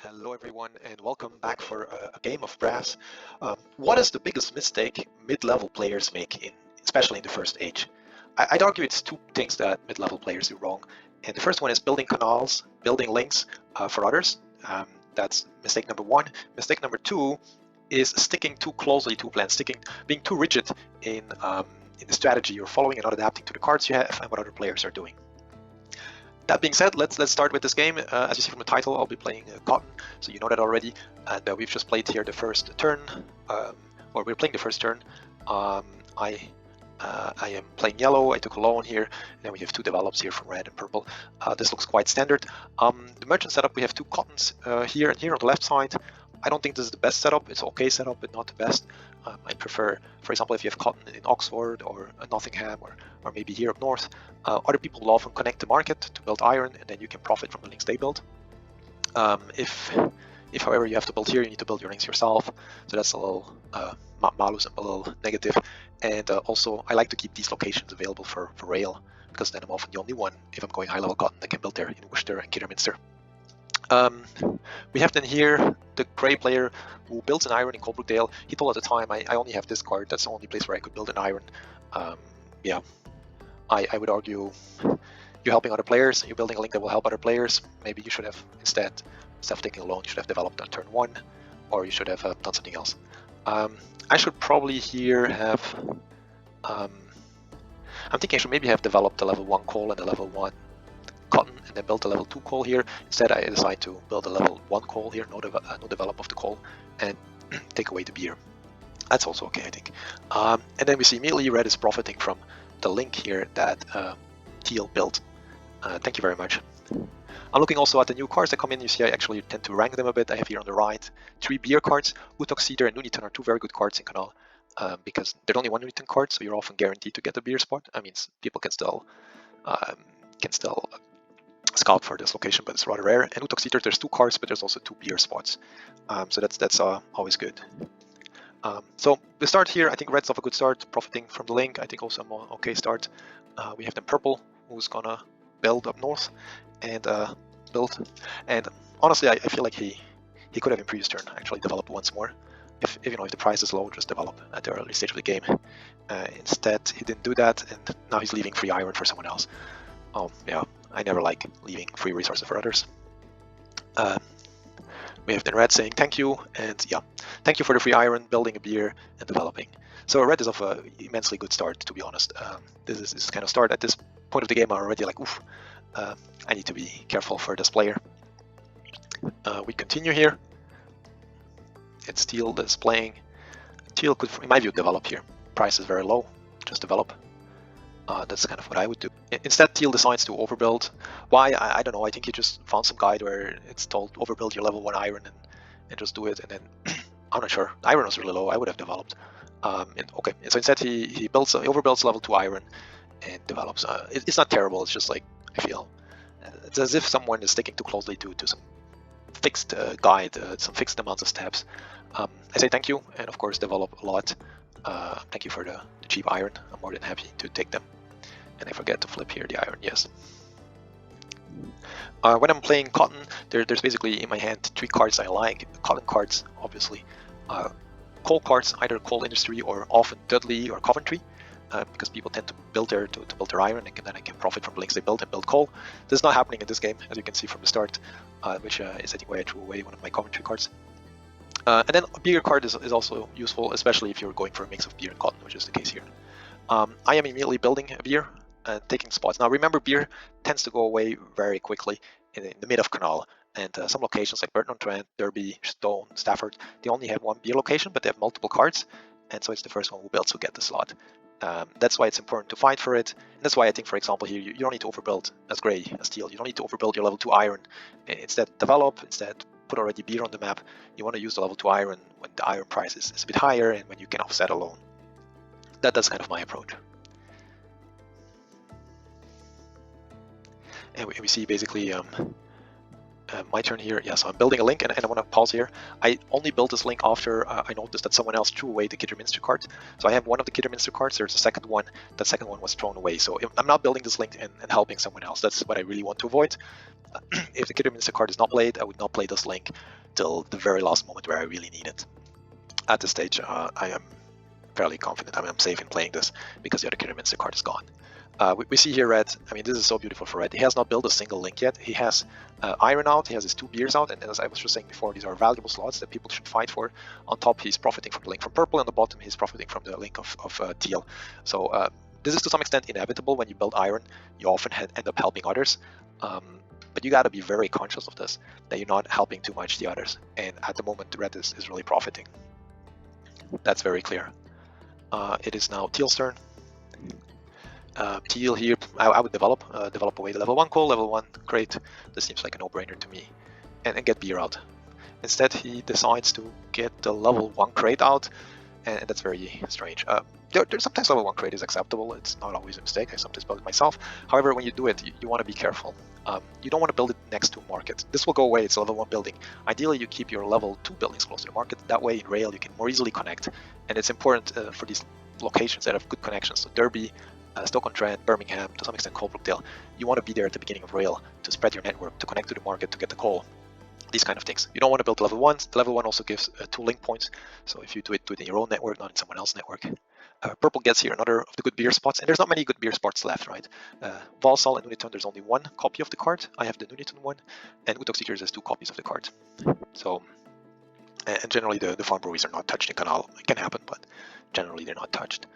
Hello everyone and welcome back for a game of brass. What is the biggest mistake mid-level players make, especially in the first age? I'd argue it's two things that mid-level players do wrong. And the first one is building canals, building links for others. That's mistake number one. Mistake number two is sticking too closely to plans, being too rigid in the strategy you're following and not adapting to the cards you have and what other players are doing. That being said, let's start with this game. As you see from the title, I'll be playing Cotton, so you know that already. And we've just played here the first turn, or we're playing the first turn. I am playing yellow. I took a loan here, and then we have two develops here from red and purple. This looks quite standard. The merchant setup, we have two cottons here and here on the left side. I don't think this is the best setup. It's okay setup, but not the best. I prefer, for example, if you have cotton in Oxford or Nottingham or maybe here up north, other people will often connect the market to build iron, and then you can profit from the links they build. If however you have to build here, you need to build your links yourself. So that's a little malus and a little negative. And also, I like to keep these locations available for rail, because then I'm often the only one, if I'm going high level cotton, that can build there in Worcester and Kidderminster. We have then here the grey player who builds an iron in Coalbrookdale. He told at the time, I only have this card, that's the only place where I could build an iron. Yeah, I would argue you're helping other players, you're building a link that will help other players. Maybe you should have, instead of taking a loan, you should have developed on turn one, or you should have done something else. I should probably here have, I'm thinking I should maybe have developed a level 1 coal and a level 1 cotton, and then build a level 2 coal here. Instead, I decide to build a level 1 coal here, no develop of the coal, and take away the beer. That's also okay, I think. And then we see immediately red is profiting from the link here that teal built. Thank you very much. I'm looking also at the new cards that come in. You see I actually tend to rank them a bit. I have here on the right 3 beer cards. Utok, Cedar, and Nuneaton are 2 very good cards in Canal, because there's only 1 Nuneaton card, so you're often guaranteed to get a beer spot. I mean, people can still scout for this location, but it's rather rare. And Utok Cedar, there's 2 cards, but there's also 2 beer spots. So that's always good. So we start here. I think red's off a good start, profiting from the link. I think also a okay start. We have then purple, who's gonna build up north and build. And honestly, I feel like he could have in previous turn actually developed once more. If the price is low, just develop at the early stage of the game. Instead, he didn't do that, and now he's leaving free iron for someone else. Oh yeah, I never like leaving free resources for others. We have then red saying thank you, and yeah, thank you for the free iron, building a beer, and developing. So red is off an immensely good start, to be honest. This is this kind of start at this point of the game. I'm already like, oof, I need to be careful for this player. We continue here. It's teal that's playing. Teal could, in my view, develop here. Price is very low, just develop. That's kind of what I would do. Instead, teal decides to overbuild. Why? I don't know. I think he just found some guide where it's told overbuild your level 1 iron and just do it. And then I'm not sure. Iron was really low. I would have developed. Okay. And so instead, he overbuilds level 2 iron and develops. It's not terrible. It's just like, I feel it's as if someone is sticking too closely to some fixed guide, some fixed amounts of steps. I say thank you, and of course develop a lot. Thank you for the cheap iron. I'm more than happy to take them. And I forget to flip here the iron, yes. When I'm playing cotton, there's basically in my hand 3 cards I like. Cotton cards, obviously. Coal cards, either coal industry or often Dudley or Coventry, because people tend to build there to build their iron, and then I can profit from the links they build and build coal. This is not happening in this game, as you can see from the start, which is I think why I threw away one of my Coventry cards. And then a beer card is also useful, especially if you're going for a mix of beer and cotton, which is the case here. I am immediately building a beer and taking spots. Now remember, beer tends to go away very quickly in the mid of Canal, and some locations like Burton-on-Trent, Derby, Stone, Stafford, they only have 1 beer location, but they have multiple cards, and so it's the first one who builds who get the slot. That's why it's important to fight for it, and that's why I think, for example, here you don't need to overbuild as grey, as teal. You don't need to overbuild your level 2 iron. Instead, develop. Instead, put already beer on the map. You want to use the level 2 iron when the iron price is a bit higher and when you can offset a loan. That's kind of my approach. And we see basically my turn here. Yeah, so I'm building a link, and I want to pause here. I only built this link after I noticed that someone else threw away the Kidderminster card. So I have one of the Kidderminster cards. There's a second one. That second one was thrown away. So I'm not building this link and helping someone else. That's what I really want to avoid. If the Kidderminster card is not played, I would not play this link till the very last moment where I really need it. At this stage, I am fairly confident. I mean, I'm safe in playing this because the other Kidderminster card is gone. We see here red. I mean, this is so beautiful for red. He has not built a single link yet. He has iron out, he has his 2 beers out, and as I was just saying before, these are valuable slots that people should fight for. On top, he's profiting from the link from purple, and on the bottom, he's profiting from the link of teal. So this is to some extent inevitable. When you build iron, you often end up helping others. But you got to be very conscious of this, that you're not helping too much the others. And at the moment, the red is really profiting. That's very clear. It is now teal's turn. Teal here, I would develop away the level 1 coal, level 1 crate. This seems like a no-brainer to me, and get beer out. Instead, he decides to get the level 1 crate out, and that's very strange. Sometimes level 1 crate is acceptable. It's not always a mistake. I sometimes build it myself. However, when you do it, you want to be careful. You don't want to build it next to a market. This will go away. It's a level 1 building. Ideally, you keep your level 2 buildings close to the market. That way, in rail, you can more easily connect. And it's important for these locations that have good connections. So Derby, Stoke-on-Trent, Birmingham, to some extent Coalbrookdale. You want to be there at the beginning of rail to spread your network, to connect to the market, to get the coal. These kind of things. You don't want to build level 1. The level 1 also gives 2 link points. So if you do it in your own network, not in someone else's network. Purple gets here another of the good beer spots, and there's not many good beer spots left, right? Valsal and Nuneaton, there's only 1 copy of the card. I have the Nuneaton one, and Uttoxeaters has 2 copies of the card. So, and generally the farm breweries are not touched in Canal. It can happen, but generally they're not touched.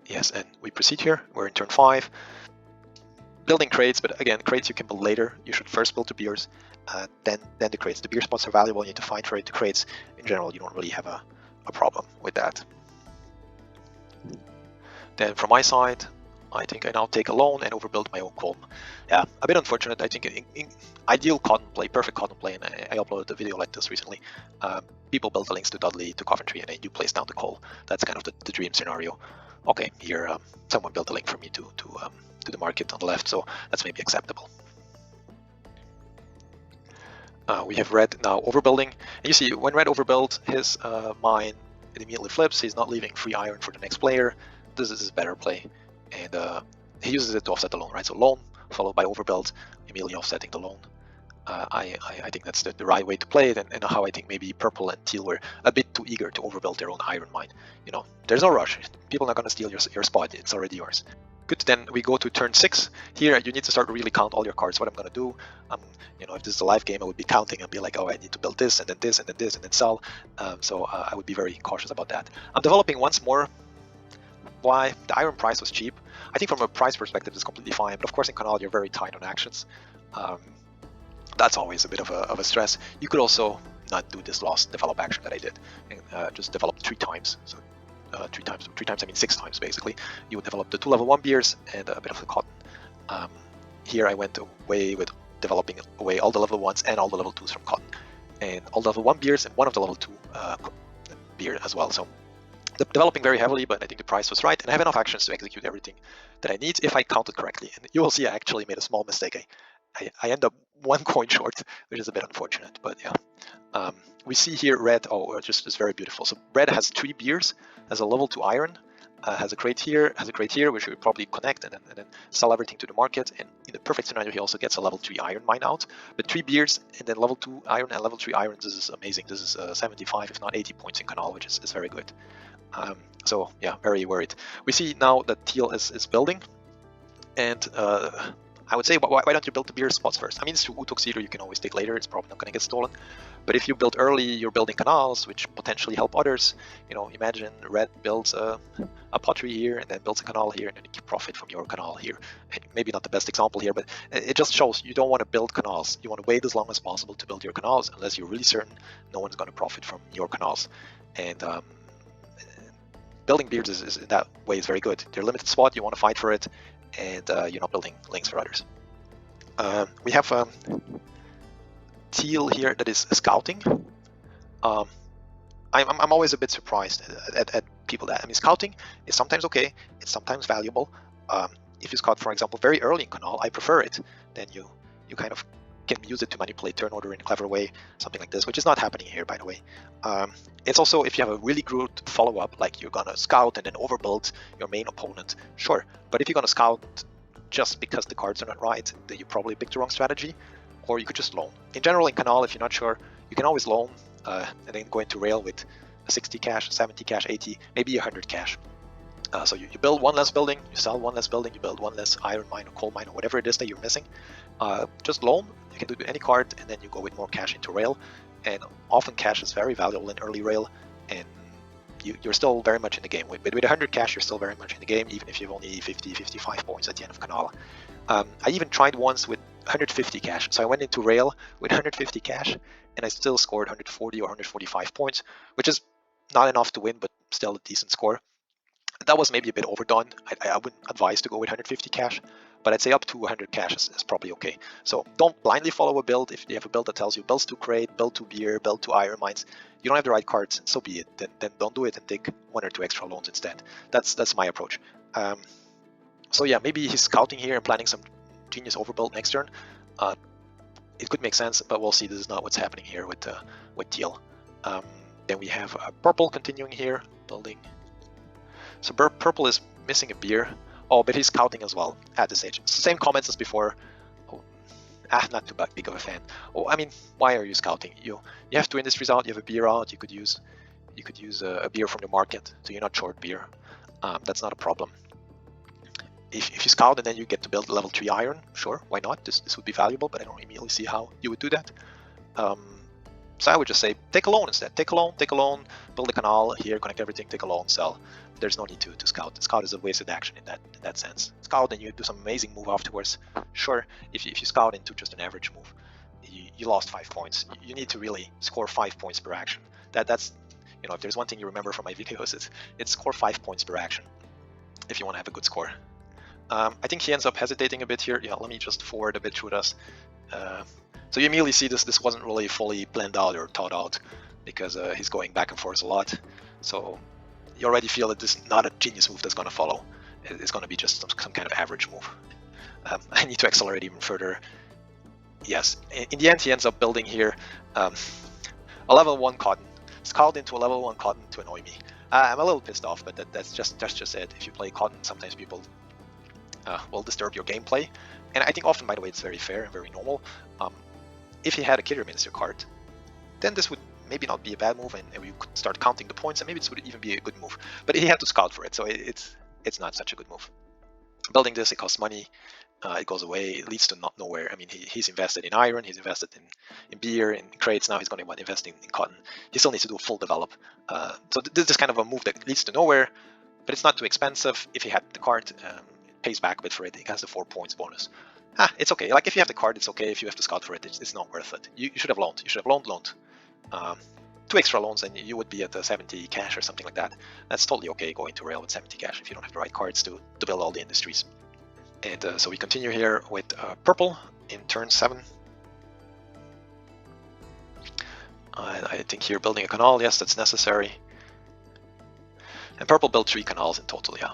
Yes, and we proceed here. We're in turn 5. Building crates, but again, crates you can build later. You should first build the beers, then the crates. The beer spots are valuable. You need to fight for it. The crates, in general, you don't really have a problem with that. Then from my side, I think I now take a loan and overbuild my own column. Yeah, a bit unfortunate. I think in ideal cotton play, perfect cotton play, and I uploaded a video like this recently. People build the links to Dudley, to Coventry, and then you place down the coal. That's kind of the dream scenario. Okay, here someone built a link for me to the market on the left, so that's maybe acceptable. We have red now overbuilding, and you see when red overbuilds his mine, it immediately flips. He's not leaving free iron for the next player. This is his better play, and he uses it to offset the loan, right? So loan followed by overbuild, immediately offsetting the loan. I think that's the right way to play it, and how I think maybe purple and teal were a bit too eager to overbuild their own iron mine. You know, there's no rush. People are not going to steal your spot. It's already yours. Good, then we go to turn 6. Here you need to start to really count all your cards. What I'm going to do, you know, if this is a live game, I would be counting and be like, oh, I need to build this, and then this, and then this, and then sell. So I would be very cautious about that. I'm developing once more. Why? The iron price was cheap. I think from a price perspective, it's completely fine. But of course, in Canal, you're very tight on actions. That's always a bit of a stress. You could also not do this last develop action that I did, and just develop 3 times. So 3 times, I mean 6 times basically. You would develop the 2 level 1 beers and a bit of the cotton. Here I went away with developing away all the level 1s and all the level 2s from cotton, and all the level 1 beers and 1 of the level 2 beer as well. So developing very heavily, but I think the price was right, and I have enough actions to execute everything that I need if I counted correctly. And you will see I actually made a small mistake. I end up 1 coin short, which is a bit unfortunate, but yeah. We see here red, just very beautiful. So red has 3 beers, has a level 2 iron, has a crate here, which we would probably connect and then sell everything to the market. And in the perfect scenario, he also gets a level 3 iron mine out. But 3 beers and then level 2 iron and level 3 irons, this is amazing. This is 75, if not 80 points in Canal, which is very good. So yeah, very worried. We see now that teal is building, and I would say, why don't you build the beer spots first? I mean, it's through Uttoxeater, you can always take later, it's probably not going to get stolen. But if you build early, you're building canals, which potentially help others. You know, imagine red builds a pottery here, and then builds a canal here, and then you can profit from your canal here. And maybe not the best example here, but it just shows you don't want to build canals. You want to wait as long as possible to build your canals, unless you're really certain no one's going to profit from your canals. And building beards is in that way is very good. They're limited spot, you want to fight for it, and you're not building links for others. We have teal here that is scouting. I'm always a bit surprised at people that, I mean, scouting is sometimes okay, it's sometimes valuable. If you scout, for example, very early in Canal, I prefer it. Then you kind of can use it to manipulate turn order in a clever way, something like this, which is not happening here, by the way. It's also, if you have a really good follow-up, like you're gonna scout and then overbuild your main opponent, sure. But if you're gonna scout just because the cards are not right, that you probably picked the wrong strategy, or you could just loan. In general, in Canal, if you're not sure, you can always loan and then go into rail with a 60 cash, 70 cash, 80, maybe 100 cash. So you build one less building, you sell one less building, you build one less iron mine or coal mine or whatever it is that you're missing. Just loan, you can do any card, and then you go with more cash into rail. And often cash is very valuable in early rail, and you're still very much in the game. With 100 cash, you're still very much in the game, even if you've only 50, 55 points at the end of Canal. I even tried once with 150 cash. So I went into rail with 150 cash, and I still scored 140 or 145 points, which is not enough to win, but still a decent score. That was maybe a bit overdone. I wouldn't advise to go with 150 cash, but I'd say up to 100 cash is probably okay. So don't blindly follow a build. If you have a build that tells you builds to crate, build to beer, build to iron mines, you don't have the right cards, so be it. Then don't do it and take 1 or 2 extra loans instead. That's my approach. So yeah, maybe he's scouting here and planning some genius overbuild next turn. It could make sense, but we'll see. This is not what's happening here with teal. Then we have purple continuing here, building. So purple is missing a beer. Oh, but he's scouting as well at this age. Same comments as before. Oh, not too big of a fan. Oh, I mean, why are you scouting? You have 2 industries out. You have a beer out. You could use a beer from the market, so you're not short beer. That's not a problem. If you scout and then you get to build level 3 iron, sure, why not? This would be valuable, but I don't immediately see how you would do that. So I would just say take a loan instead. Take a loan, build a canal here, connect everything, take a loan, sell. There's no need to scout. Scout is a wasted action in that sense. Scout and you do some amazing move afterwards. Sure, if you scout into just an average move, you lost 5 points. You need to really score 5 points per action. That's if there's one thing you remember from my videos, it's score 5 points per action if you want to have a good score. I think he ends up hesitating a bit here. Yeah, let me just forward a bit through this. So you immediately see this wasn't really fully planned out or thought out, because he's going back and forth a lot. So you already feel that this is not a genius move that's going to follow. It's going to be just some kind of average move. I need to accelerate even further. Yes, in the end he ends up building here a level 1 cotton. Scout into a level 1 cotton to annoy me. I'm a little pissed off, but that's just it. If you play cotton, sometimes people will disturb your gameplay. And I think often, by the way, it's very fair and very normal. If he had a Killer Minister card, then this would maybe not be a bad move, and we could start counting the points, and maybe this would even be a good move. But he had to scout for it, so it's not such a good move. Building this, it costs money. It goes away. It leads to nowhere. I mean, he's invested in iron, he's invested in beer, in crates. Now he's going to invest in cotton. He still needs to do a full develop. So this is kind of a move that leads to nowhere, but it's not too expensive. If he had the card, it pays back a bit for it. It has the 4 points bonus. It's okay. Like if you have the card, it's okay. If you have to scout for it, it's not worth it. You should have loaned. You should have loaned. 2 extra loans, and you would be at 70 cash or something like that. That's totally okay going to rail with 70 cash if you don't have the right cards to build all the industries. And so we continue here with purple in turn 7. I think here building a canal, yes, that's necessary. And purple built 3 canals in total, yeah.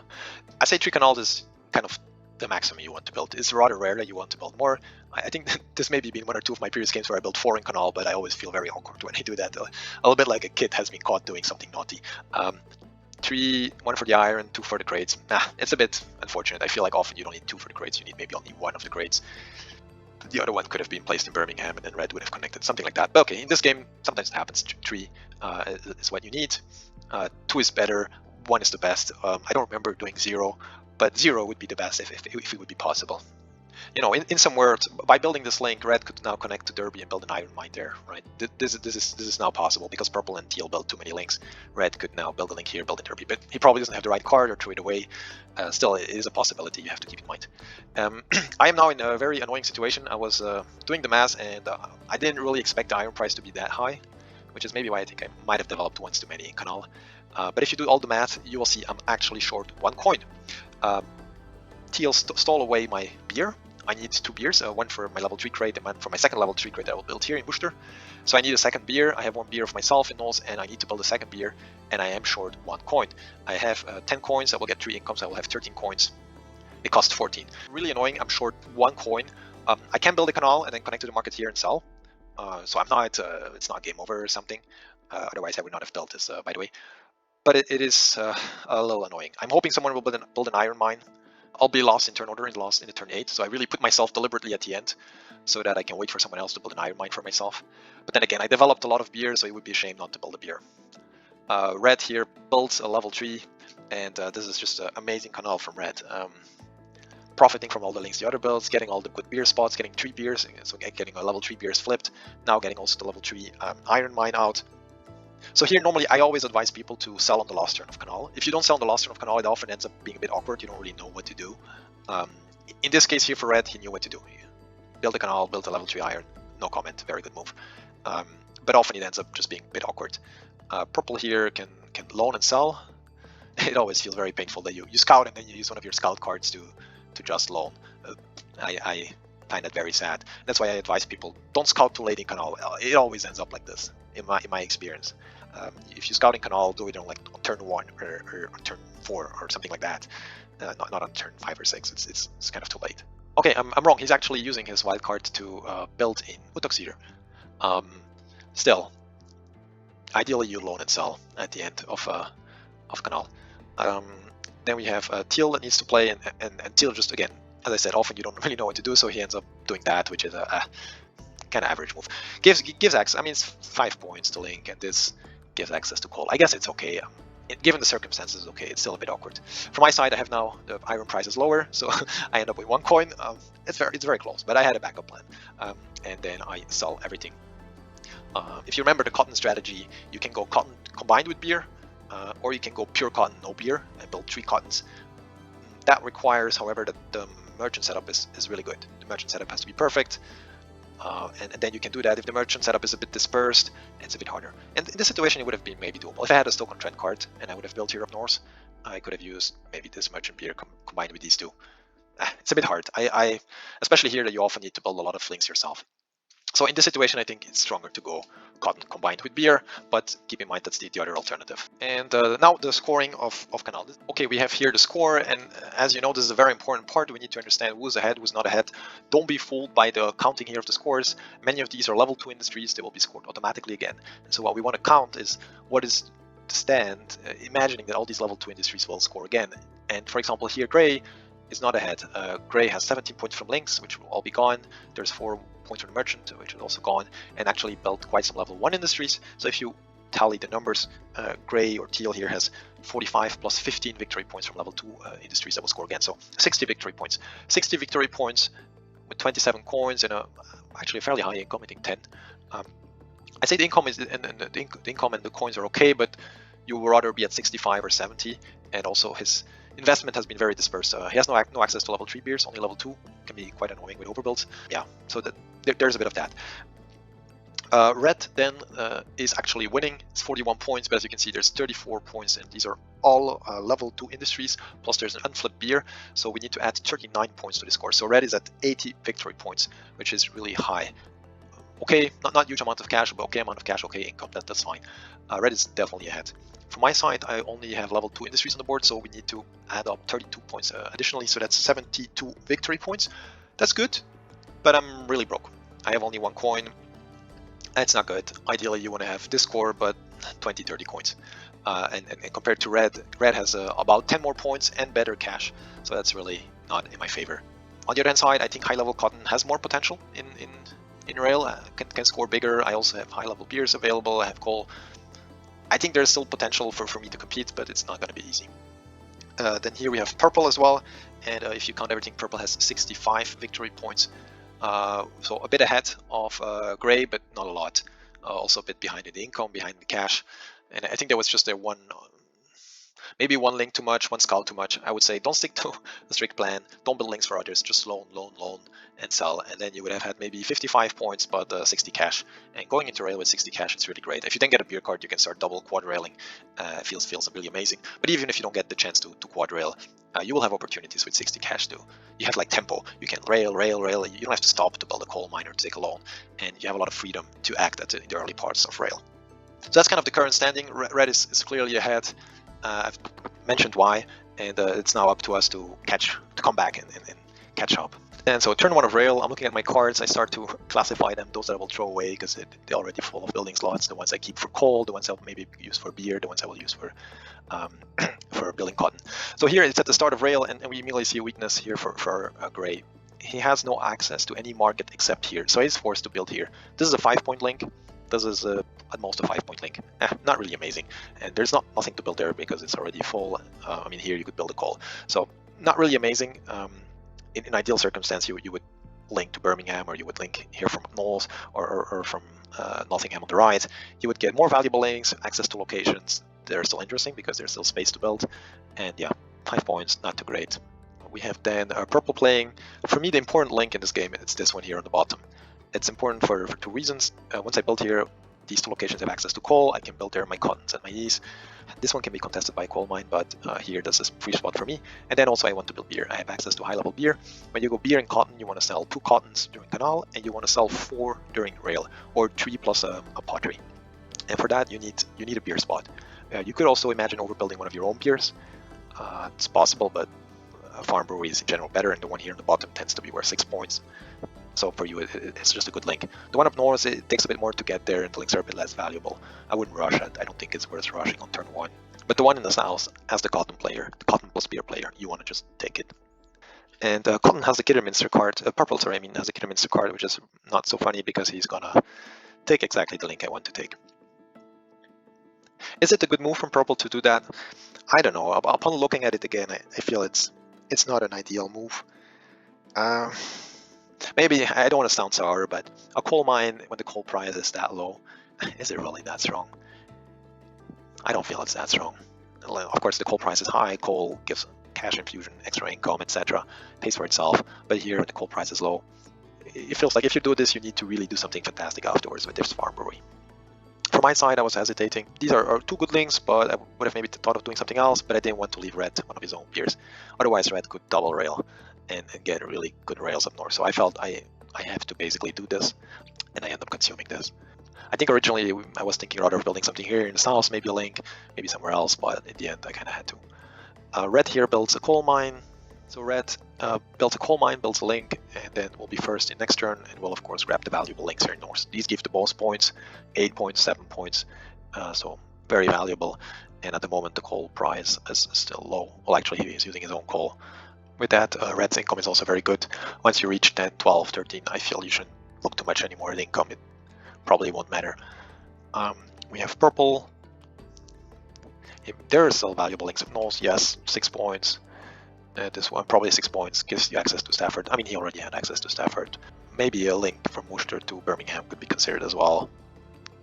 I say 3 canals is kind of the maximum you want to build. It's rather rare that you want to build more. I think this maybe been 1 or 2 of my previous games where I built 4 in canal, but I always feel very awkward when I do that. A little bit like a kid has been caught doing something naughty. 3, 1 for the iron, 2 for the crates. It's a bit unfortunate. I feel like often you don't need 2 for the crates, you need maybe only 1 of the crates. The other one could have been placed in Birmingham and then red would have connected, something like that. But okay, in this game, sometimes it happens. 3 is what you need. 2 is better, 1 is the best. I don't remember doing 0, but 0 would be the best if it would be possible. In some words, by building this link, red could now connect to Derby and build an iron mine there, right? This is now possible because purple and teal built too many links. Red could now build a link here, build in Derby, but he probably doesn't have the right card or threw it away. Still, it is a possibility you have to keep in mind. I am now in a very annoying situation. I was doing the math, and I didn't really expect the iron price to be that high, which is maybe why I think I might have developed once too many in Canal. But if you do all the math, you will see I'm actually short 1 coin. Teal stole away my beer. I need 2 beers, 1 for my level 3 crate and 1 for my second level 3 crate that I will build here in Booster. So I need a second beer. I have 1 beer of myself in those, and I need to build a second beer, and I am short 1 coin. I have 10 coins. I will get 3 incomes. I will have 13 coins. It costs 14. Really annoying. I'm short 1 coin. I can build a canal and then connect to the market here and sell. So I'm not. It's not game over or something. Otherwise, I would not have built this, by the way. But it is a little annoying. I'm hoping someone will build an iron mine. I'll be lost in turn order and lost in the turn 8, so I really put myself deliberately at the end so that I can wait for someone else to build an iron mine for myself. But then again, I developed a lot of beer, so it would be a shame not to build a beer. Red here builds a level 3, and this is just an amazing canal from Red. Profiting from all the links the other builds, getting all the good beer spots, getting 3 beers, so getting a level 3 beers flipped, now getting also the level 3 iron mine out. So here normally I always advise people to sell on the last turn of Canal. If you don't sell on the last turn of Canal, it often ends up being a bit awkward, you don't really know what to do. In this case here for Red, he knew what to do. Build a Canal, build a level 3 iron, no comment, very good move. But often it ends up just being a bit awkward. Purple here can loan and sell. It always feels very painful that you scout and then you use one of your scout cards to just loan. I find that very sad. That's why I advise people, don't scout too late in Canal. It always ends up like this, in my experience. If you scout in Canal, do it on on turn 1 or on turn 4 or something like that. Not on turn 5 or 6. It's kind of too late. Okay, I'm wrong. He's actually using his wild card to build in Utoxeter. Still, ideally you loan and sell at the end of Canal. Then we have Teal that needs to play, and Teal just, again, as I said, often you don't really know what to do, so he ends up doing that, which is a kind of average move. Gives access, I mean, it's 5 points to link, and this gives access to call. I guess it's okay. Given the circumstances, okay, it's still a bit awkward. From my side, I have now the iron price is lower, so I end up with 1 coin. It's very close, but I had a backup plan, and then I sell everything. If you remember the cotton strategy, you can go cotton combined with beer, or you can go pure cotton, no beer, and build 3 cottons. That requires, however, that the merchant setup is really good. The merchant setup has to be perfect, and then you can do that. If the merchant setup is a bit dispersed, it's a bit harder. And in this situation, it would have been maybe doable. If I had a Stoke-on-Trent card and I would have built here up north, I could have used maybe this merchant beer combined with these two. It's a bit hard. I especially here that you often need to build a lot of links yourself. So in this situation, I think it's stronger to go cotton combined with beer, but keep in mind that's the other alternative. And now the scoring of Canal. Okay, we have here the score, and as you know, this is a very important part. We need to understand who's ahead, who's not ahead. Don't be fooled by the counting here of the scores. Many of these are level 2 industries. They will be scored automatically again. And so what we want to count is what is the stand, imagining that all these level 2 industries will score again. And for example, here Gray is not ahead. Gray has 17 points from links, which will all be gone. There's 4 points from the merchant, which is also gone, and actually built quite some level 1 industries. So if you tally the numbers, Gray or Teal here has 45 plus 15 victory points from level 2 industries that will score again. So 60 victory points. 60 victory points with 27 coins and actually a fairly high income, I think 10. I'd say the income is the income and the coins are okay, but you would rather be at 65 or 70, and also his investment has been very dispersed. He has no access to level 3 beers, only level 2. Can be quite annoying with overbuilds. Yeah, so there's a bit of that. Red then is actually winning. It's 41 points, but as you can see, there's 34 points, and these are all level 2 industries, plus there's an unflipped beer, so we need to add 39 points to the score. So Red is at 80 victory points, which is really high. Okay, not huge amount of cash, but okay amount of cash, okay income, that's fine. Red is definitely ahead. From my side, I only have level 2 industries on the board, so we need to add up 32 points additionally, so that's 72 victory points. That's good, but I'm really broke. I have only 1 coin. That's not good. Ideally, you want to have this score, but 20, 30 coins. And compared to Red has about 10 more points and better cash, so that's really not in my favor. On the other hand side, I think high-level cotton has more potential in rail, can score bigger. I also have high-level beers available, I have coal. I think there's still potential for me to compete, but it's not going to be easy. Then here we have purple as well, and if you count everything, purple has 65 victory points, so a bit ahead of gray, but not a lot. Also a bit behind in the income, behind the cash, and I think there was just a maybe 1 link too much, 1 scout too much. I would say don't stick to the strict plan, don't build links for others, just loan, and sell, and then you would have had maybe 55 points, but 60 cash. And going into rail with 60 cash, it's really great. If you then get a beer card, you can start double quad railing. Feels really amazing. But even if you don't get the chance to quad rail, you will have opportunities with 60 cash too. You have like tempo, you can rail. You don't have to stop to build a coal mine or to take a loan, and you have a lot of freedom to act in the early parts of rail. So that's kind of the current standing. Red is clearly ahead. I've mentioned why, and it's now up to us to come back and catch up. And so turn 1 of rail, I'm looking at my cards, I start to classify them, those that I will throw away because they're already full of building slots, the ones I keep for coal, the ones I will maybe use for beer, the ones I will use um, for building cotton. So here it's at the start of rail, and we immediately see a weakness here for gray. He has no access to any market except here, so he's forced to build here. This is a 5-point link. This is at most a 5-point link. Not really amazing, and there's nothing to build there because it's already full. I mean, here you could build a coal, so not really amazing. In ideal circumstance, you would link to Birmingham, or you would link here from Knowles, or from Nottingham on the right. You would get more valuable links, access to locations. They're still interesting because there's still space to build. And yeah, 5 points, not too great. We have then purple playing. For me, the important link in this game is this one here on the bottom. It's important for 2 reasons. Once I build here, these 2 locations have access to coal. I can build there my cottons and my yeast. This one can be contested by a coal mine, but here this is a free spot for me. And then also I want to build beer. I have access to high-level beer. When you go beer and cotton, you want to sell 2 cottons during Canal, and you want to sell 4 during rail, or 3 plus a pottery. And for that, you need a beer spot. You could also imagine overbuilding one of your own beers. It's possible, but farm brewery is in general better, and the one here in the bottom tends to be worth 6 points. So for you, it's just a good link. The one up north, it takes a bit more to get there, and the links are a bit less valuable. I wouldn't rush it. I don't think it's worth rushing on turn 1. But the one in the south, as the cotton player, the cotton plus beer player, you want to just take it. And cotton has the Kidderminster card, purple, sorry, I mean, has the Kidderminster card, which is not so funny because he's gonna take exactly the link I want to take. Is it a good move from purple to do that? I don't know. Upon looking at it again, I feel it's not an ideal move. Maybe, I don't want to sound sour, but a coal mine, when the coal price is that low, is it really that strong? I don't feel it's that strong. Of course, the coal price is high, coal gives cash infusion, extra income, etc. Pays for itself, but here the coal price is low. It feels like if you do this, you need to really do something fantastic afterwards with this farm brewery. From my side, I was hesitating. These are 2 good links, but I would have maybe thought of doing something else, but I didn't want to leave red one of his own beers. Otherwise, red could double rail and get really good rails up north. So I felt I have to basically do this, and I end up consuming this. I think originally I was thinking rather of building something here in the south, maybe a link, maybe somewhere else, but in the end I kind of had to. Red here builds a coal mine. So red builds a coal mine, builds a link, and then will be first in next turn, and will of course grab the valuable links here in north. These give the most points, 8 points, 7 points, so very valuable. And at the moment the coal price is still low. Well, actually he is using his own coal. With that, red's income is also very good. Once you reach 10, 12, 13, I feel you shouldn't look too much anymore at income. It probably won't matter. We have purple. There are still valuable links of north. Yes, 6 points. This one, probably 6 points, gives you access to Stafford. I mean, he already had access to Stafford. Maybe a link from Worcester to Birmingham could be considered as well.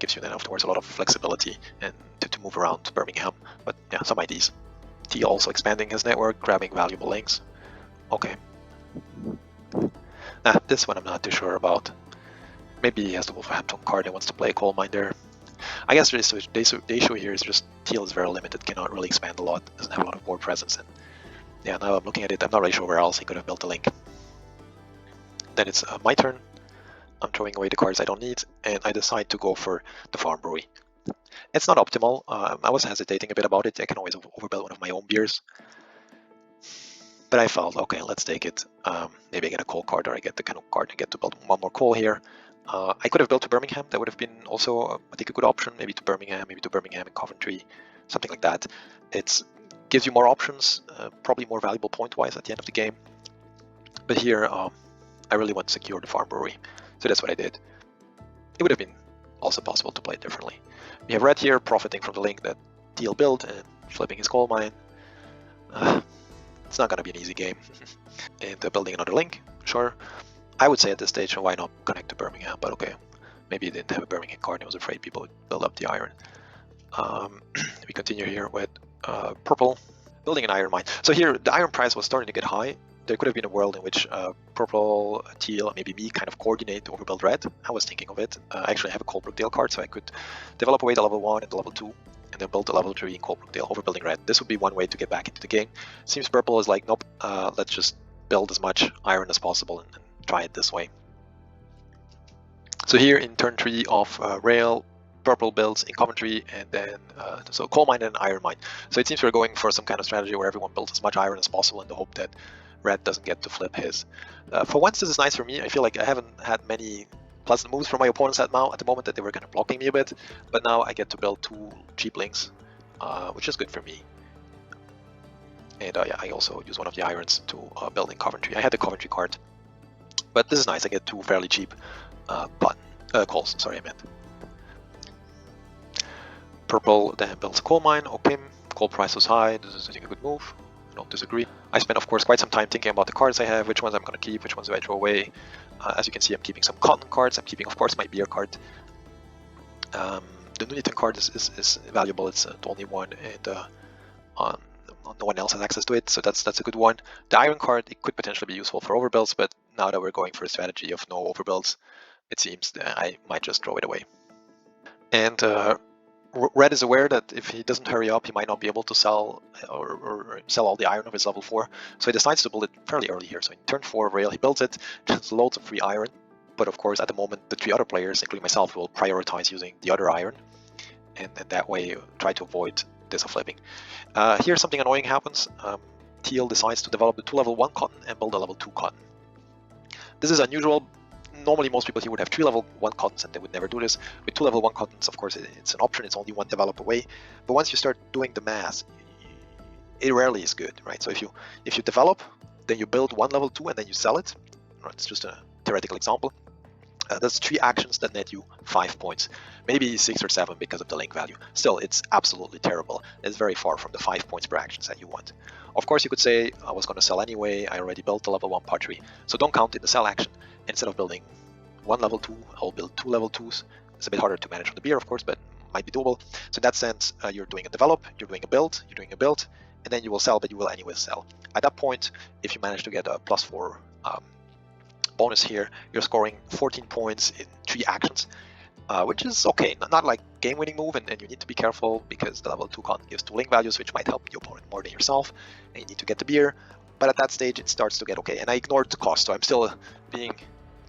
Gives you then afterwards a lot of flexibility and to move around Birmingham. But yeah, some ideas. T also expanding his network, grabbing valuable links. Okay. This one I'm not too sure about. Maybe he has the Wolverhampton card and wants to play a coal mine there. I guess the issue here is just Teal is very limited, cannot really expand a lot, doesn't have a lot of board presence. And yeah, now I'm looking at it, I'm not really sure where else he could have built a link. Then it's my turn. I'm throwing away the cards I don't need, and I decide to go for the farm brewery. It's not optimal. I was hesitating a bit about it. I can always overbuild one of my own beers. But I felt, okay, let's take it. Maybe I get a coal card, or I get the Canal card and get to build 1 more coal here. I could have built to Birmingham. That would have been also, I think, a good option. Maybe to Birmingham and Coventry, something like that. It gives you more options, probably more valuable point-wise at the end of the game. But here, I really want to secure the farm brewery, so that's what I did. It would have been also possible to play it differently. We have red here profiting from the link that Teal built and flipping his coal mine. It's not going to be an easy game. And building another link, sure. I would say at this stage, why not connect to Birmingham? But okay, maybe he didn't have a Birmingham card and was afraid people would build up the iron. We continue here with purple, building an iron mine. So here, the iron price was starting to get high. There could have been a world in which purple, teal, maybe me kind of coordinate to overbuild red. I was thinking of it. I actually have a Coalbrookdale card, so I could develop away the level 1 and the level 2, and then build the level 3 in Coalbrookdale, overbuilding red. This would be one way to get back into the game. Seems purple is like, nope, let's just build as much iron as possible and try it this way. So here in turn 3 of rail, purple builds in Coventry, and then so coal mine and iron mine. So it seems we're going for some kind of strategy where everyone builds as much iron as possible in the hope that red doesn't get to flip his. For once, this is nice for me. I feel like I haven't had many pleasant moves from my opponents at the moment, that they were kind of blocking me a bit, but now I get to build 2 cheap links, which is good for me. And yeah, I also use one of the irons to build in Coventry. I had the Coventry card, but this is nice. I get 2 fairly cheap calls. Sorry, I meant. Purple then builds a coal mine. Okay, coal price was high. This is, I think, a good move. I don't disagree. I spent, of course, quite some time thinking about the cards I have, which ones I'm going to keep, which ones do I throw away. As you can see, I'm keeping some cotton cards. I'm keeping, of course, my beer card. The Nuneaton card is valuable. It's the only one, and no one else has access to it, so that's a good one. The iron card, it could potentially be useful for overbuilds, but now that we're going for a strategy of no overbuilds, it seems that I might just throw it away. And red is aware that if he doesn't hurry up, he might not be able to sell or sell all the iron of his level 4, so he decides to build it fairly early here. So in turn 4 of rail, he builds it, just loads of free iron. But of course, at the moment, the 3 other players, including myself, will prioritize using the other iron, and that way try to avoid this flipping. Here something annoying happens. Teal decides to develop the 2 level 1 cotton and build a level 2 cotton. This is unusual. Normally most people here would have 3 level 1 cottons, and they would never do this. With 2 level 1 cottons, of course, it's an option. It's only one develop away. But once you start doing the math, it rarely is good, right? So if you develop, then you build 1 level 2 and then you sell it. It's just a theoretical example. That's 3 actions that net you 5 points, maybe 6 or 7 because of the link value. Still, it's absolutely terrible. It's very far from the 5 points per actions that you want. Of course, you could say, I was going to sell anyway, I already built the level 1 pottery, so don't count in the sell action. Instead of building 1 level 2, I'll build 2 level 2s. It's a bit harder to manage with the beer, of course, but might be doable. So in that sense, you're doing a develop, you're doing a build, and then you will sell, but you will anyway sell. At that point, if you manage to get a +4 bonus here, you're scoring 14 points in 3 actions, which is okay. Not like game-winning move, and you need to be careful because the level 2 cotton gives 2 link values, which might help your opponent more than yourself, and you need to get the beer. But at that stage, it starts to get okay, and I ignored the cost, so I'm still being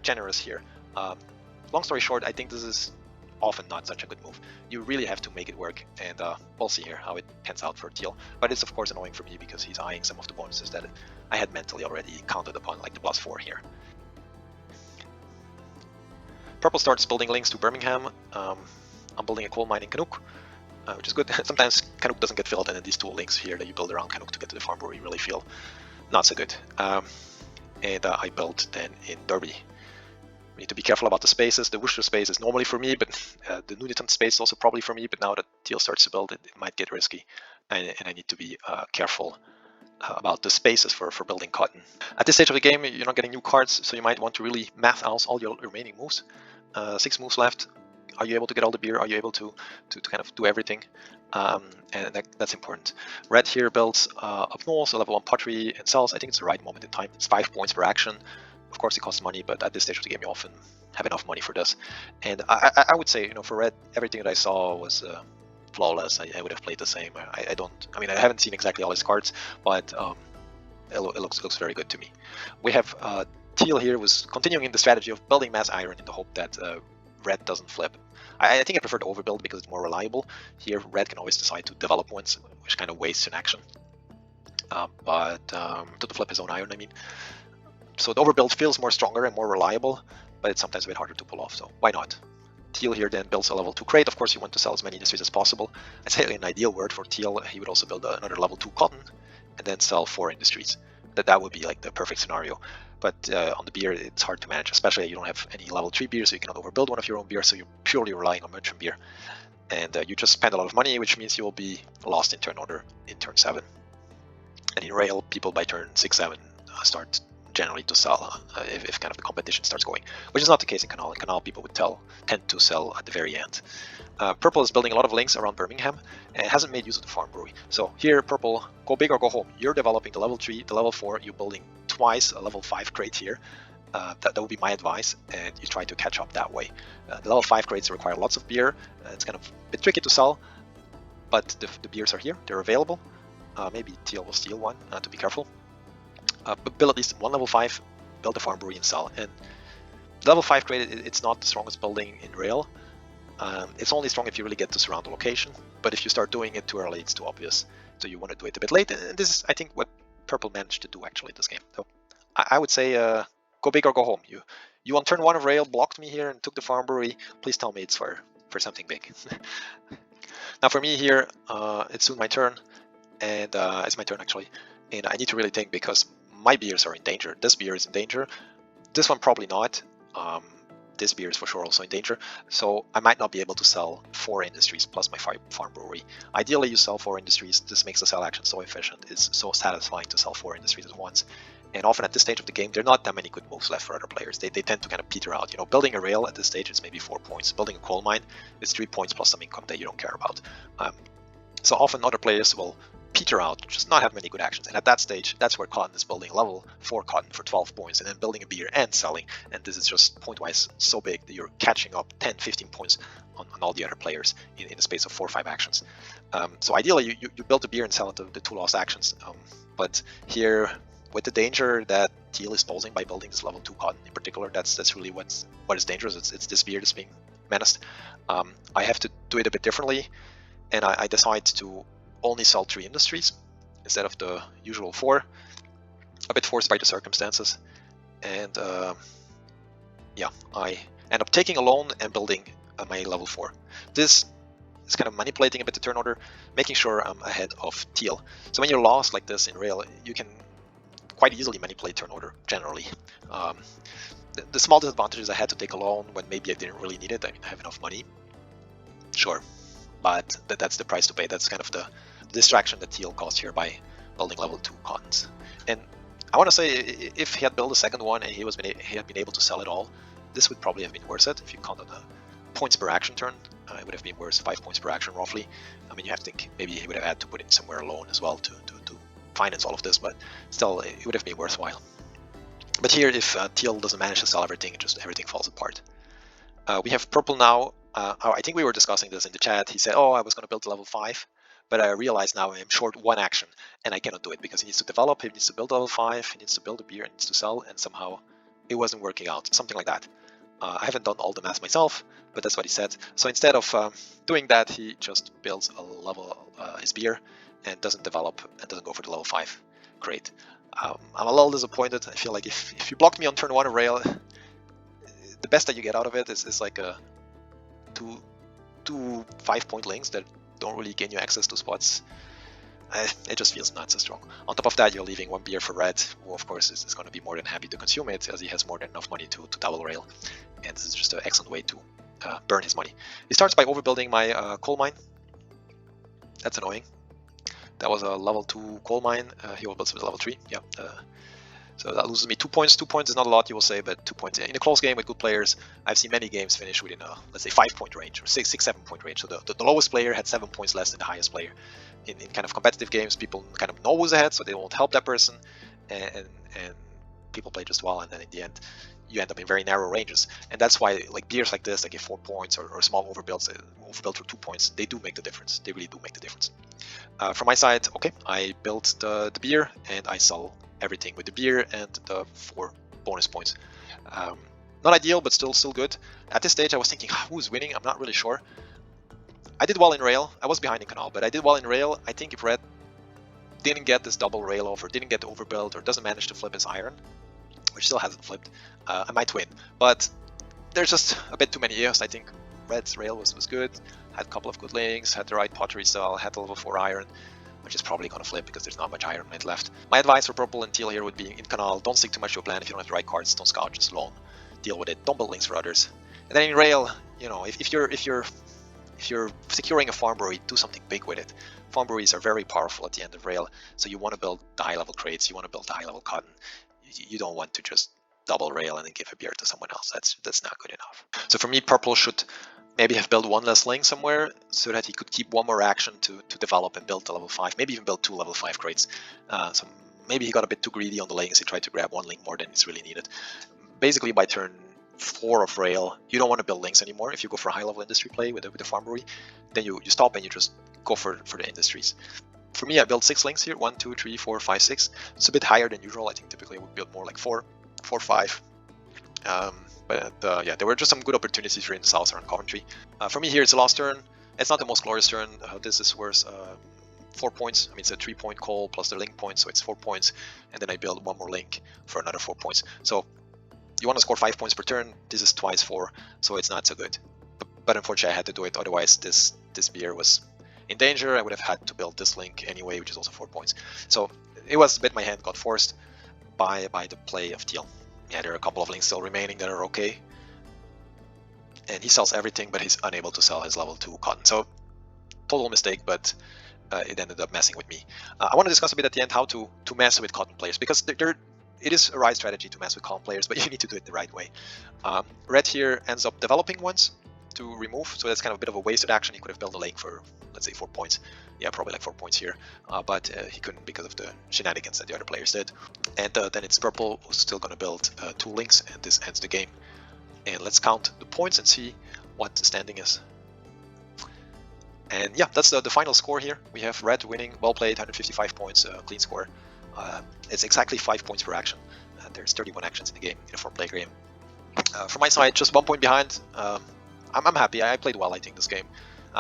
generous here. Long story short, I think this is often not such a good move. You really have to make it work, and we'll see here how it pans out for Teal. But it's of course annoying for me because he's eyeing some of the bonuses that I had mentally already counted upon, like the +4 here. Purple starts building links to Birmingham. I'm building a coal mine in Canuck, which is good. Sometimes Canuck doesn't get filled, and then these 2 links here that you build around Canuck to get to the farm brewery really feel not so good. And I built then in Derby. We need to be careful about the spaces. The Worcester space is normally for me, but the Nuneaton space is also probably for me. But now that Teal starts to build it, it might get risky, and I need to be careful about the spaces for building cotton. At this stage of the game, you're not getting new cards, so you might want to really math out all your remaining moves. 6 moves left. Are you able to get all the beer? Are you able to kind of do everything? And that's important. Red here builds up north, a level 1 pottery, and sells. I think it's the right moment in time. It's 5 points per action. Of course, it costs money, but at this stage of the game, you often have enough money for this. And I would say, for red, everything that I saw was flawless. I would have played the same. I haven't seen exactly all his cards, but it looks very good to me. We have Teal here was continuing in the strategy of building mass iron in the hope that red doesn't flip. I think I prefer the overbuild because it's more reliable. Here, red can always decide to develop points, which kind of wastes an action. But to flip his own iron, I mean. So the overbuild feels more stronger and more reliable, but it's sometimes a bit harder to pull off, so why not? Teal here then builds a level 2 crate. Of course, you want to sell as many industries as possible. I'd say an ideal word for Teal, he would also build another level 2 cotton and then sell 4 industries. That would be like the perfect scenario. But on the beer, it's hard to manage, especially you don't have any level 3 beer, so you cannot overbuild one of your own beer, so you're purely relying on merchant beer. And you just spend a lot of money, which means you will be lost in turn order in turn 7. And in rail, people by turn 6-7 start generally to sell if kind of the competition starts going, which is not the case in Canal. In Canal, people would tend to sell at the very end. Purple is building a lot of links around Birmingham and hasn't made use of the farm brewery. So here, Purple, go big or go home. You're developing the level 3, the level 4. You're building twice a level 5 crate here. That would be my advice, and you try to catch up that way. The level 5 crates require lots of beer. It's kind of a bit tricky to sell, but the beers are here. They're available. Maybe Teal will steal one, to be careful. But build at least 1 level 5, build a farm brewery and sell. And level 5 crate, it's not the strongest building in rail. It's only strong if you really get to surround the location, but if you start doing it too early, it's too obvious. So you want to do it a bit late, and this is, I think, what purple managed to do actually this game. So I would say go big or go home. You on turn 1 of rail blocked me here and took the farm brewery. Please tell me it's for something big. Now for me here, it's soon my turn, and it's my turn actually, and I need to really think because my beers are in danger. This beer is in danger. This one probably not. This beer is for sure also in danger, so I might not be able to sell 4 industries plus my farm brewery. Ideally, you sell 4 industries. This makes the sell action so efficient. It's so satisfying to sell 4 industries at once. And often at this stage of the game, there are not that many good moves left for other players. They tend to kind of peter out. You know, building a rail at this stage is maybe 4 points. Building a coal mine is 3 points plus some income that you don't care about. So often other players will peter out, just not have many good actions. And at that stage, that's where Cotton is building level 4 Cotton for 12 points and then building a beer and selling. And this is just point-wise so big that you're catching up 10, 15 points on all the other players in the space of 4 or 5 actions. So ideally, you build a beer and sell it to the 2 lost actions. But here, with the danger that Teal is posing by building this level 2 Cotton in particular, that's really what is dangerous. It's this beer that's being menaced. I have to do it a bit differently, and I decide to only sell 3 industries instead of the usual 4, a bit forced by the circumstances. And yeah, I end up taking a loan and building my level 4. This is kind of manipulating a bit the turn order, making sure I'm ahead of Teal. So when you're lost like this in rail, you can quite easily manipulate turn order generally. The small disadvantage is I had to take a loan when maybe I didn't really need it. I didn't have enough money. Sure, but that's the price to pay. That's kind of the distraction that Teal caused here by building level 2 Cottons. And I want to say, if he had built a second one and he had been able to sell it all, this would probably have been worth it. If you count on the points per action turn, it would have been worth 5 points per action roughly. I mean, you have to think maybe he would have had to put in somewhere a loan as well to finance all of this, but still, it would have been worthwhile. But here, if Teal doesn't manage to sell everything, everything falls apart. We have purple now. I think we were discussing this in the chat. He said, oh, I was going to build level 5, but I realize now I'm short 1 action, and I cannot do it because he needs to develop, he needs to build level 5, he needs to build a beer, he needs to sell, and somehow it wasn't working out, something like that. I haven't done all the math myself, but that's what he said. So instead of doing that, he just builds a level his beer and doesn't develop and doesn't go for the level 5. Great. I'm a little disappointed. I feel like if you blocked me on turn 1 of rail, the best that you get out of it is like a two 5-point links that don't really gain you access to spots. It just feels not so strong. On top of that, you're leaving 1 beer for red, who of course is going to be more than happy to consume it, as he has more than enough money to double rail. And this is just an excellent way to burn his money. He starts by overbuilding my coal mine. That's annoying. That was a level 2 coal mine. He overbuilds with level 3. Yeah. So that loses me 2 points. 2 points is not a lot, you will say, but 2 points. In a close game with good players, I've seen many games finish within a, let's say, 5-point range, or 6-7-point range. So the lowest player had 7 points less than the highest player. In kind of competitive games, people kind of know who's ahead, so they won't help that person, and people play just well, and then in the end, you end up in very narrow ranges. And that's why, like, beers like this, like 4 points or small overbuilds, overbuild for 2 points, they do make the difference. They really do make the difference. From my side, okay, I built the beer, and I sell everything with the beer and the 4 bonus points. Not ideal, but still good. At this stage, I was thinking, who's winning? I'm not really sure. I did well in rail. I was behind in Canal, but I did well in rail. I think if red didn't get this double rail off, or didn't get overbuild, or doesn't manage to flip his iron, which still hasn't flipped, I might win. But there's just a bit too many years. I think red's rail was good, had a couple of good links, had the right pottery style, had the level 4 iron, which is probably going to flip because there's not much iron might left. My advice for purple and teal here would be in Canal, don't stick too much to a plan if you don't have the right cards. Don't scout, just loan. Deal with it. Don't build links for others. And then in rail, you know, if you're securing a farm brewery, do something big with it. Farm breweries are very powerful at the end of rail, so you want to build the high level crates, you want to build the high level cotton. You don't want to just double rail and then give a beer to someone else. That's not good enough. So for me, purple should maybe have built 1 less link somewhere so that he could keep 1 more action to develop and build the level 5, maybe even build 2 level 5 crates. So maybe he got a bit too greedy on the links. He tried to grab 1 link more than is really needed. Basically, by turn 4 of rail, you don't want to build links anymore. If you go for a high level industry play with the farm brewery, then you stop and you just go for the industries. For me, I built 6 links here, 1, 2, 3, 4, 5, 6. It's a bit higher than usual. I think typically I would build more like 4, 5. But yeah, there were just some good opportunities here in the south around Coventry. For me here, it's a lost turn. It's not the most glorious turn. This is worse 4 points. I mean, it's a 3-point call plus the link points, so it's 4 points. And then I build one more link for another 4 points. So you want to score 5 points per turn. This is twice 4, so it's not so good. But unfortunately, I had to do it. Otherwise, this beer was in danger. I would have had to build this link anyway, which is also 4 points. So it was a bit my hand got forced by the play of Teal. Yeah, there are a couple of links still remaining that are okay. And he sells everything, but he's unable to sell his level 2 cotton. So total mistake, but it ended up messing with me. I want to discuss a bit at the end how to mess with cotton players, because it is a right strategy to mess with cotton players, but you need to do it the right way. Red here ends up developing ones to remove, so that's kind of a bit of a wasted action. He could have built a lake for, let's say, 4 points. Yeah, probably like 4 points here, but he couldn't because of the shenanigans that the other players did. And then it's purple, who's still going to build 2 links, and this ends the game. And let's count the points and see what the standing is. And yeah, that's the final score here. We have red winning, well played, 155 points, clean score. It's exactly 5 points per action. There's 31 actions in the game, in a 4-player game. From my side, just 1 point behind. I'm happy. I played well, I think, this game.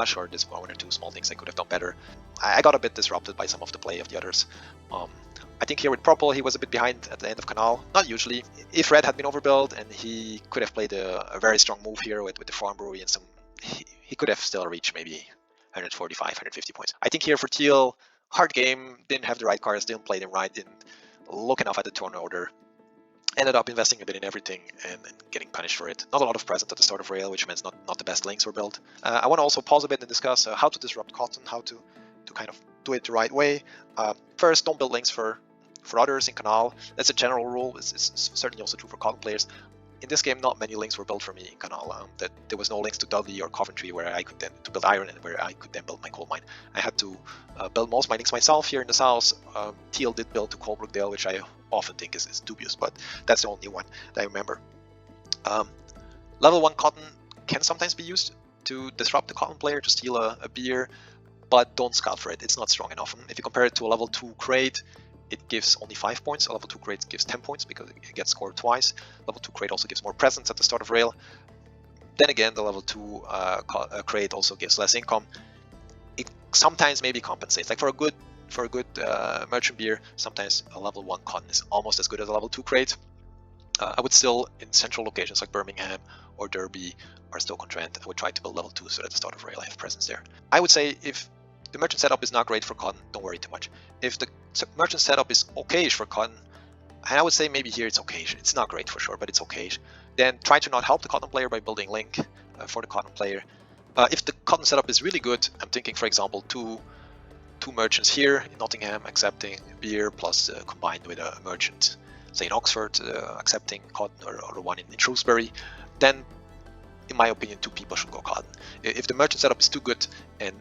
Sure, there's 1 or 2 small things I could have done better. I got a bit disrupted by some of the play of the others. I think here with purple, he was a bit behind at the end of Canal. Not usually. If red had been overbuilt, and he could have played a very strong move here with the farm brewery and some, he could have still reached maybe 145, 150 points. I think here for Teal, hard game, didn't have the right cards, didn't play them right, didn't look enough at the turn order. Ended up investing a bit in everything and getting punished for it. Not a lot of present at the start of rail, which means not the best links were built. I want to also pause a bit and discuss how to disrupt cotton, how to kind of do it the right way. First, don't build links for others in Canal. That's a general rule. It's certainly also true for cotton players. In this game, not many links were built for me in Canal. That there was no links to Dudley or Coventry where I could then to build iron and where I could then build my coal mine. I had to build most of my links myself here in the south. Teal did build to Colebrookdale, which I often think is dubious, but that's the only one that I remember. Level 1 cotton can sometimes be used to disrupt the cotton player to steal a beer, but don't scout for it. It's not strong enough. If you compare it to a level 2 crate, it gives only 5 points. A level 2 crate gives 10 points because it gets scored twice. Level 2 crate also gives more presence at the start of rail. Then again, the level 2 crate also gives less income. It sometimes maybe compensates. Like for a good merchant beer, sometimes a level 1 cotton is almost as good as a level 2 crate. I would still, in central locations like Birmingham or Derby or Stoke-on-Trent, I would try to build level 2 so at the start of rail I have presence there. I would say if the merchant setup is not great for cotton, don't worry too much. If the merchant setup is okayish for cotton, and I would say maybe here it's okayish. It's not great for sure, but it's okayish. Then try to not help the cotton player by building link for the cotton player. If the cotton setup is really good, I'm thinking, for example, two merchants here in Nottingham accepting beer plus combined with a merchant, say in Oxford, accepting cotton, or one in Shrewsbury, then in my opinion 2 people should go cotton. If the merchant setup is too good and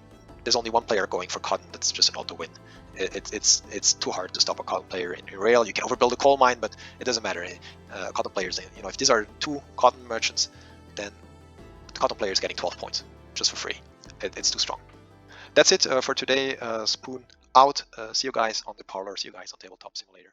there's only 1 player going for cotton, that's just an auto win. It's too hard to stop a cotton player in rail. You can overbuild a coal mine, but it doesn't matter. Cotton players, if these are 2 cotton merchants, then the cotton player is getting 12 points just for free. It's too strong. That's it for today. Spoon out. See you guys on the parlor. See you guys on Tabletop Simulator.